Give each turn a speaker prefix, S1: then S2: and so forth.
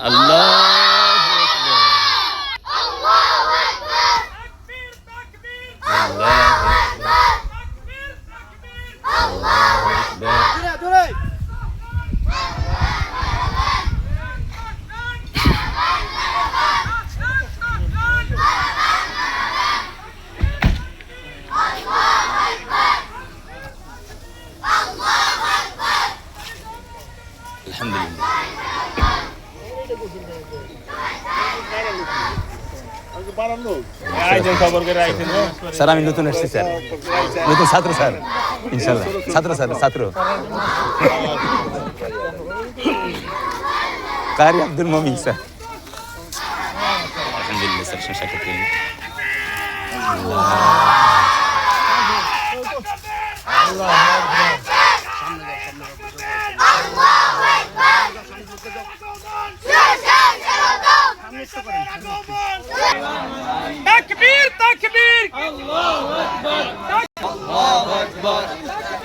S1: আল্লাহু আকবার। আল্লাহু আকবার। আলহামদুলিল্লাহ। স্যার আমি নতুন এসেছি স্যার, নতুন ছাত্র স্যার, ইনশাল্লাহ ছাত্র স্যার, ছাত্র কারি আব্দুল মমিন স্যার। আলহামদুলিল্লাহ স্যার, শেষা করতে
S2: তাকবীর তাকবীর, আল্লাহু আকবার, আল্লাহু আকবার।